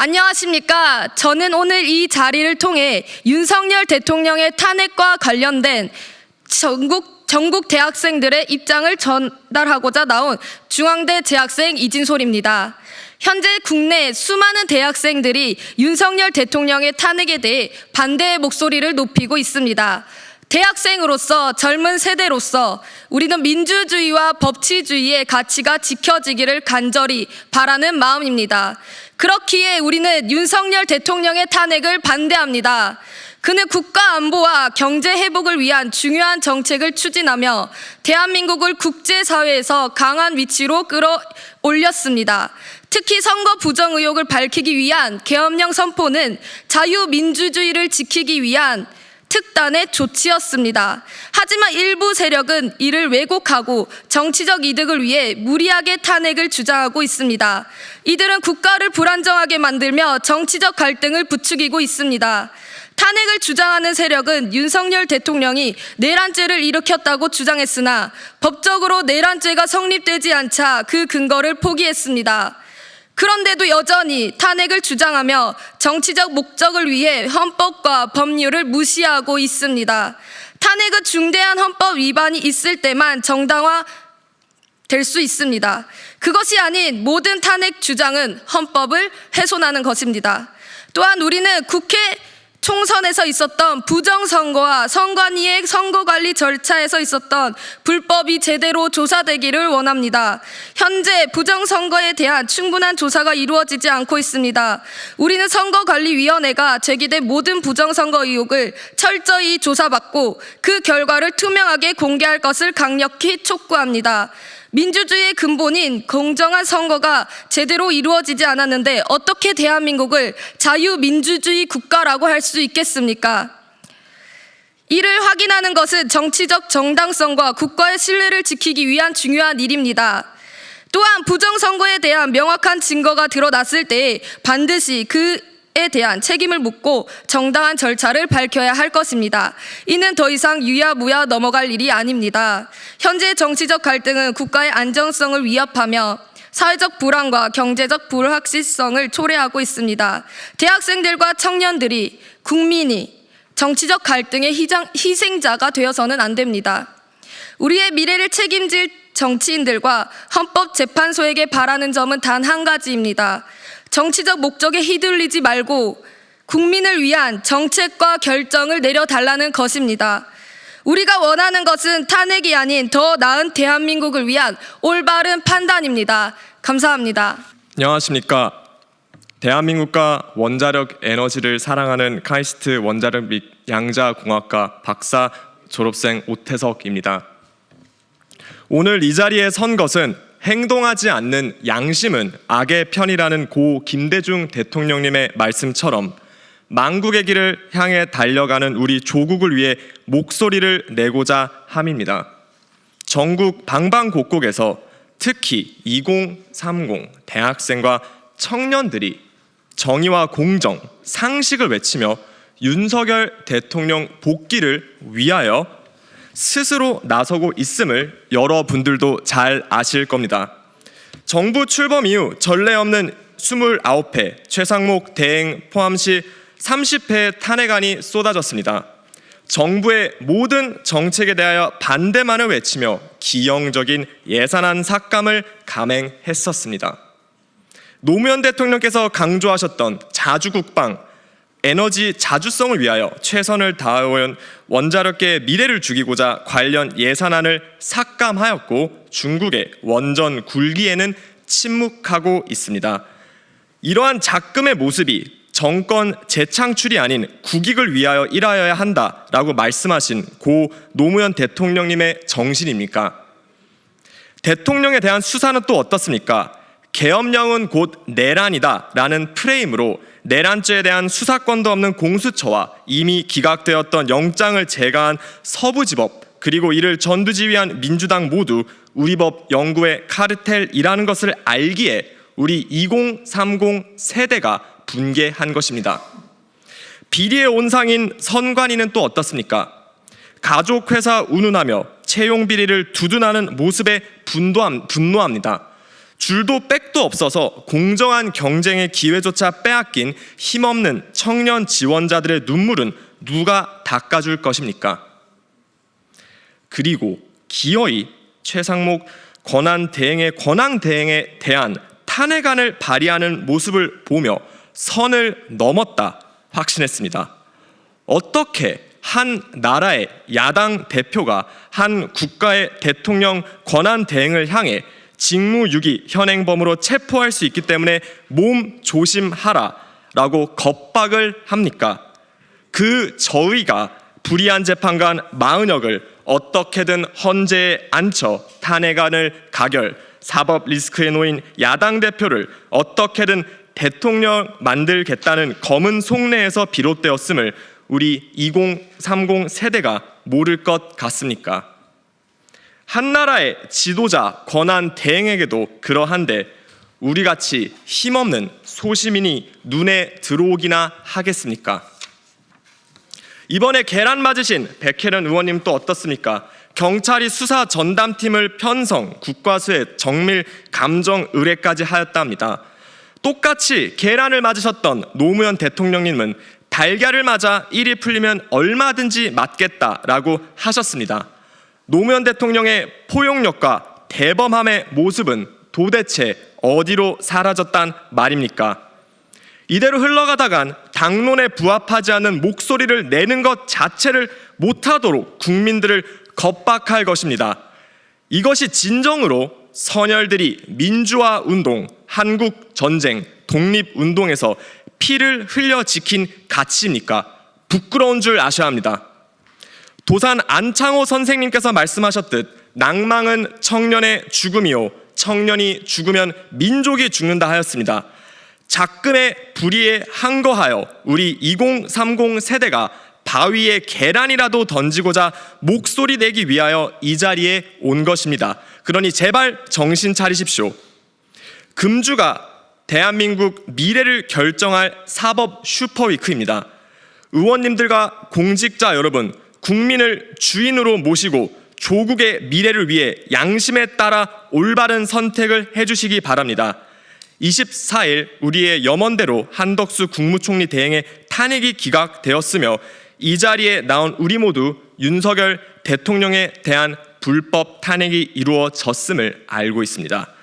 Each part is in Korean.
안녕하십니까. 저는 오늘 이 자리를 통해 윤석열 대통령의 탄핵과 관련된 전국 대학생들의 입장을 전달하고자 나온 중앙대 재학생 이진솔입니다. 현재 국내 수많은 대학생들이 윤석열 대통령의 탄핵에 대해 반대의 목소리를 높이고 있습니다. 대학생으로서, 젊은 세대로서 우리는 민주주의와 법치주의의 가치가 지켜지기를 간절히 바라는 마음입니다. 그렇기에 우리는 윤석열 대통령의 탄핵을 반대합니다. 그는 국가 안보와 경제 회복을 위한 중요한 정책을 추진하며 대한민국을 국제사회에서 강한 위치로 끌어올렸습니다. 특히 선거 부정 의혹을 밝히기 위한 계엄령 선포는 자유민주주의를 지키기 위한 특단의 조치였습니다. 하지만 일부 세력은 이를 왜곡하고 정치적 이득을 위해 무리하게 탄핵을 주장하고 있습니다. 이들은 국가를 불안정하게 만들며 정치적 갈등을 부추기고 있습니다. 탄핵을 주장하는 세력은 윤석열 대통령이 내란죄를 일으켰다고 주장했으나 법적으로 내란죄가 성립되지 않자 그 근거를 포기했습니다. 그런데도 여전히 탄핵을 주장하며 정치적 목적을 위해 헌법과 법률을 무시하고 있습니다. 탄핵은 중대한 헌법 위반이 있을 때만 정당화 될 수 있습니다. 그것이 아닌 모든 탄핵 주장은 헌법을 훼손하는 것입니다. 또한 우리는 국회 총선에서 있었던 부정선거와 선관위의 선거관리 절차에서 있었던 불법이 제대로 조사되기를 원합니다. 현재 부정선거에 대한 충분한 조사가 이루어지지 않고 있습니다. 우리는 선거관리위원회가 제기된 모든 부정선거 의혹을 철저히 조사받고 그 결과를 투명하게 공개할 것을 강력히 촉구합니다. 민주주의의 근본인 공정한 선거가 제대로 이루어지지 않았는데 어떻게 대한민국을 자유민주주의 국가라고 할 수 있겠습니까? 이를 확인하는 것은 정치적 정당성과 국가의 신뢰를 지키기 위한 중요한 일입니다. 또한 부정선거에 대한 명확한 증거가 드러났을 때 반드시 그에 대한 책임을 묻고 정당한 절차를 밝혀야 할 것입니다. 이는 더 이상 유야무야 넘어갈 일이 아닙니다. 현재 정치적 갈등은 국가의 안정성을 위협하며 사회적 불안과 경제적 불확실성을 초래하고 있습니다. 대학생들과 청년들이, 국민이 정치적 갈등의 희생자가 되어서는 안 됩니다. 우리의 미래를 책임질 정치인들과 헌법재판소에게 바라는 점은 단 한 가지입니다. 정치적 목적에 휘둘리지 말고 국민을 위한 정책과 결정을 내려달라는 것입니다. 우리가 원하는 것은 탄핵이 아닌 더 나은 대한민국을 위한 올바른 판단입니다. 감사합니다. 안녕하십니까. 대한민국과 원자력 에너지를 사랑하는 카이스트 원자력 및 양자공학과 박사 졸업생 오태석입니다. 오늘 이 자리에 선 것은 행동하지 않는 양심은 악의 편이라는 고 김대중 대통령님의 말씀처럼 만국의 길을 향해 달려가는 우리 조국을 위해 목소리를 내고자 함입니다. 전국 방방곡곡에서 특히 2030 대학생과 청년들이 정의와 공정, 상식을 외치며 윤석열 대통령 복귀를 위하여 스스로 나서고 있음을 여러분들도 잘 아실 겁니다. 정부 출범 이후 전례 없는 29회 최상목 대행 포함시 30회의 탄핵안이 쏟아졌습니다. 정부의 모든 정책에 대하여 반대만을 외치며 기형적인 예산안 삭감을 감행했었습니다. 노무현 대통령께서 강조하셨던 자주국방, 에너지 자주성을 위하여 최선을 다해온 원자력계의 미래를 죽이고자 관련 예산안을 삭감하였고 중국의 원전 굴기에는 침묵하고 있습니다. 이러한 작금의 모습이 정권 재창출이 아닌 국익을 위하여 일하여야 한다라고 말씀하신 고 노무현 대통령님의 정신입니까? 대통령에 대한 수사는 또 어떻습니까? 계엄령은 곧 내란이다 라는 프레임으로 내란죄에 대한 수사권도 없는 공수처와 이미 기각되었던 영장을 제거한 서부지법 그리고 이를 전두지휘한 민주당 모두 우리 법 영구의 카르텔이라는 것을 알기에 우리 2030 세대가 분개한 것입니다. 비리의 온상인 선관위는 또 어떻습니까? 가족회사 운운하며 채용 비리를 두둔하는 모습에 분노합니다. 줄도 백도 없어서 공정한 경쟁의 기회조차 빼앗긴 힘없는 청년 지원자들의 눈물은 누가 닦아줄 것입니까? 그리고 기어이 최상목 권한 대행에 대한 탄핵안을 발의하는 모습을 보며 선을 넘었다 확신했습니다. 어떻게 한 나라의 야당 대표가 한 국가의 대통령 권한 대행을 향해 직무유기 현행범으로 체포할 수 있기 때문에 몸 조심하라라고 겁박을 합니까? 그 저의가 불의한 재판관 마은혁을 어떻게든 헌재에 앉혀 탄핵안을 가결, 사법 리스크에 놓인 야당 대표를 어떻게든 대통령 만들겠다는 검은 속내에서 비롯되었음을 우리 2030 세대가 모를 것 같습니까? 한 나라의 지도자 권한 대행에게도 그러한데 우리같이 힘없는 소시민이 눈에 들어오기나 하겠습니까? 이번에 계란 맞으신 백혜련 의원님 또 어떻습니까? 경찰이 수사 전담팀을 편성, 국과수에 정밀 감정 의뢰까지 하였답니다. 똑같이 계란을 맞으셨던 노무현 대통령님은 달걀을 맞아 일이 풀리면 얼마든지 맞겠다라고 하셨습니다. 노무현 대통령의 포용력과 대범함의 모습은 도대체 어디로 사라졌단 말입니까? 이대로 흘러가다간 당론에 부합하지 않는 목소리를 내는 것 자체를 못하도록 국민들을 겁박할 것입니다. 이것이 진정으로 선열들이 민주화 운동, 한국 전쟁, 독립운동에서 피를 흘려 지킨 가치입니까? 부끄러운 줄 아셔야 합니다. 도산 안창호 선생님께서 말씀하셨듯 낭망은 청년의 죽음이요 청년이 죽으면 민족이 죽는다 하였습니다. 작금의 불의에 항거하여 우리 2030 세대가 바위에 계란이라도 던지고자 목소리 내기 위하여 이 자리에 온 것입니다. 그러니 제발 정신 차리십시오. 금주가 대한민국 미래를 결정할 사법 슈퍼위크입니다. 의원님들과 공직자 여러분, 국민을 주인으로 모시고 조국의 미래를 위해 양심에 따라 올바른 선택을 해주시기 바랍니다. 24일 우리의 염원대로 한덕수 국무총리 대행의 탄핵이 기각되었으며 이 자리에 나온 우리 모두 윤석열 대통령에 대한 불법 탄핵이 이루어졌음을 알고 있습니다.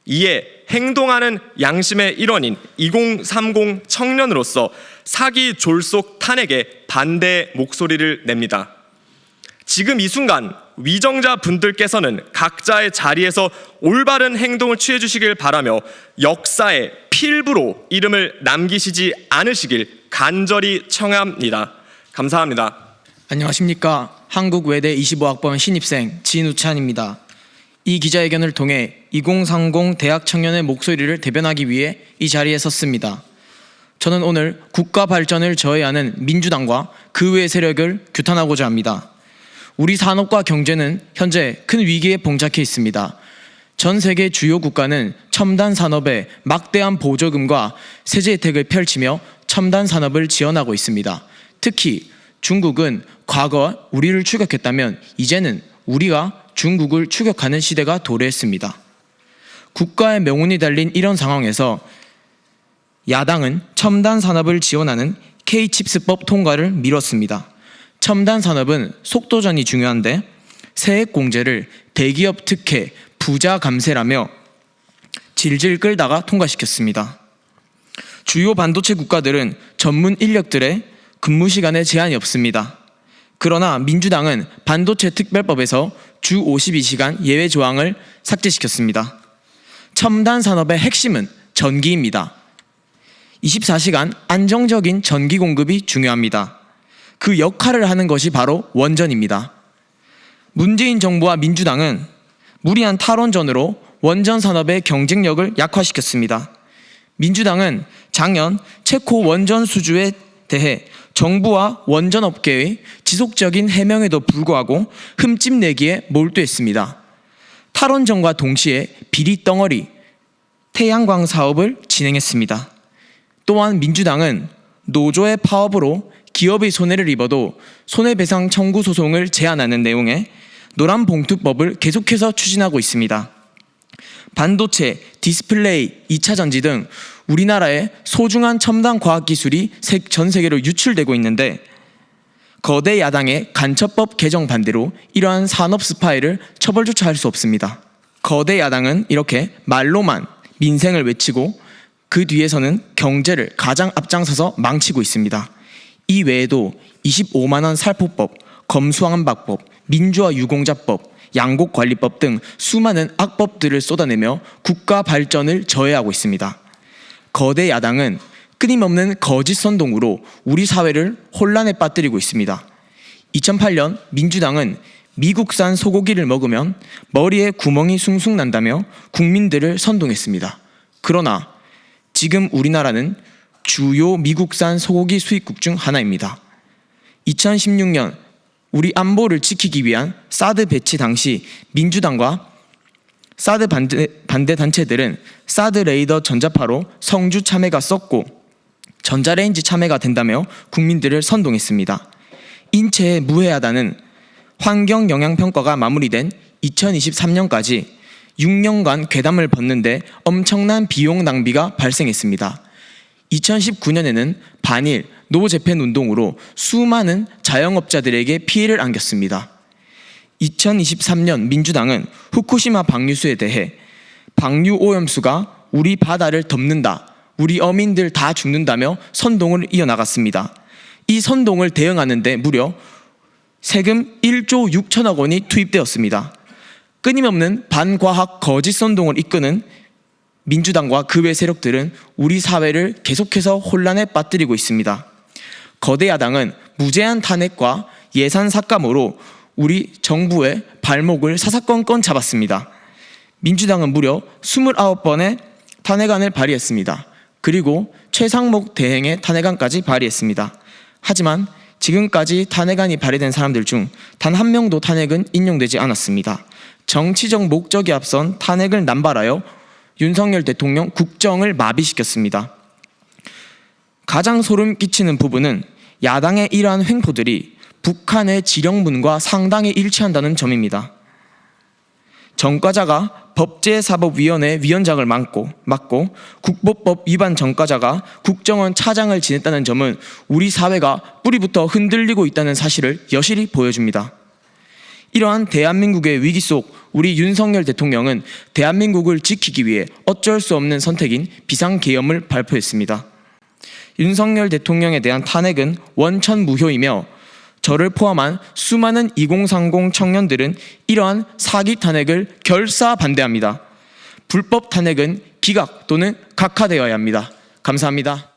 이에 행동하는 양심의 일원인 2030 청년으로서 사기 졸속 탄핵에 반대 목소리를 냅니다. 지금 이 순간 위정자 분들께서는 각자의 자리에서 올바른 행동을 취해 주시길 바라며 역사의 필부로 이름을 남기시지 않으시길 간절히 청합니다. 감사합니다. 안녕하십니까. 한국외대 25학번 신입생 진우찬입니다. 이 기자회견을 통해 2030 대학 청년의 목소리를 대변하기 위해 이 자리에 섰습니다. 저는 오늘 국가 발전을 저해하는 민주당과 그 외의 세력을 규탄하고자 합니다. 우리 산업과 경제는 현재 큰 위기에 봉착해 있습니다. 전 세계 주요 국가는 첨단 산업에 막대한 보조금과 세제 혜택을 펼치며 첨단 산업을 지원하고 있습니다. 특히 중국은 과거 우리를 추격했다면 이제는 우리가 중국을 추격하는 시대가 도래했습니다. 국가의 명운이 달린 이런 상황에서 야당은 첨단 산업을 지원하는 K-칩스법 통과를 미뤘습니다. 첨단 산업은 속도전이 중요한데 세액 공제를 대기업 특혜, 부자 감세라며 질질 끌다가 통과시켰습니다. 주요 반도체 국가들은 전문 인력들의 근무 시간에 제한이 없습니다. 그러나 민주당은 반도체 특별법에서 주 52시간 예외 조항을 삭제시켰습니다. 첨단 산업의 핵심은 전기입니다. 24시간 안정적인 전기 공급이 중요합니다. 그 역할을 하는 것이 바로 원전입니다. 문재인 정부와 민주당은 무리한 탈원전으로 원전 산업의 경쟁력을 약화시켰습니다. 민주당은 작년 체코 원전 수주에 대해 정부와 원전업계의 지속적인 해명에도 불구하고 흠집 내기에 몰두했습니다. 탈원전과 동시에 비리 덩어리 태양광 사업을 진행했습니다. 또한 민주당은 노조의 파업으로 기업의 손해를 입어도 손해배상 청구 소송을 제한하는 내용의 노란봉투법을 계속해서 추진하고 있습니다. 반도체, 디스플레이, 2차 전지 등 우리나라의 소중한 첨단 과학기술이 전 세계로 유출되고 있는데 거대 야당의 간첩법 개정 반대로 이러한 산업 스파이를 처벌조차 할 수 없습니다. 거대 야당은 이렇게 말로만 민생을 외치고 그 뒤에서는 경제를 가장 앞장서서 망치고 있습니다. 이 외에도 25만원 살포법, 검수완박법, 민주화 유공자법, 양곡관리법 등 수많은 악법들을 쏟아내며 국가 발전을 저해하고 있습니다. 거대 야당은 끊임없는 거짓 선동으로 우리 사회를 혼란에 빠뜨리고 있습니다. 2008년 민주당은 미국산 소고기를 먹으면 머리에 구멍이 숭숭 난다며 국민들을 선동했습니다. 그러나 지금 우리나라는 주요 미국산 소고기 수입국 중 하나입니다. 2016년 우리 안보를 지키기 위한 사드 배치 당시 민주당과 사드 반대 단체들은 사드 레이더 전자파로 성주 참외가 썩고 전자레인지 참외가 된다며 국민들을 선동했습니다. 인체에 무해하다는 환경영향평가가 마무리된 2023년까지 6년간 괴담을 벗는데 엄청난 비용 낭비가 발생했습니다. 2019년에는 반일 노재팬 운동으로 수많은 자영업자들에게 피해를 안겼습니다. 2023년 민주당은 후쿠시마 방류수에 대해 방류 오염수가 우리 바다를 덮는다, 우리 어민들 다 죽는다며 선동을 이어나갔습니다. 이 선동을 대응하는 데 무려 세금 1조 6천억 원이 투입되었습니다. 끊임없는 반과학 거짓 선동을 이끄는 민주당과 그 외 세력들은 우리 사회를 계속해서 혼란에 빠뜨리고 있습니다. 거대 야당은 무제한 탄핵과 예산 삭감으로 우리 정부의 발목을 사사건건 잡았습니다. 민주당은 무려 29번의 탄핵안을 발의했습니다. 그리고 최상목 대행의 탄핵안까지 발의했습니다. 하지만 지금까지 탄핵안이 발의된 사람들 중 단 한 명도 탄핵은 인용되지 않았습니다. 정치적 목적이 앞선 탄핵을 남발하여 윤석열 대통령 국정을 마비시켰습니다. 가장 소름 끼치는 부분은 야당의 이러한 횡포들이 북한의 지령문과 상당히 일치한다는 점입니다. 전과자가 법제사법위원회 위원장을 맡고 국보법 위반 전과자가 국정원 차장을 지냈다는 점은 우리 사회가 뿌리부터 흔들리고 있다는 사실을 여실히 보여줍니다. 이러한 대한민국의 위기 속 우리 윤석열 대통령은 대한민국을 지키기 위해 어쩔 수 없는 선택인 비상계엄을 발표했습니다. 윤석열 대통령에 대한 탄핵은 원천무효이며 저를 포함한 수많은 2030 청년들은 이러한 사기 탄핵을 결사 반대합니다. 불법 탄핵은 기각 또는 각하되어야 합니다. 감사합니다.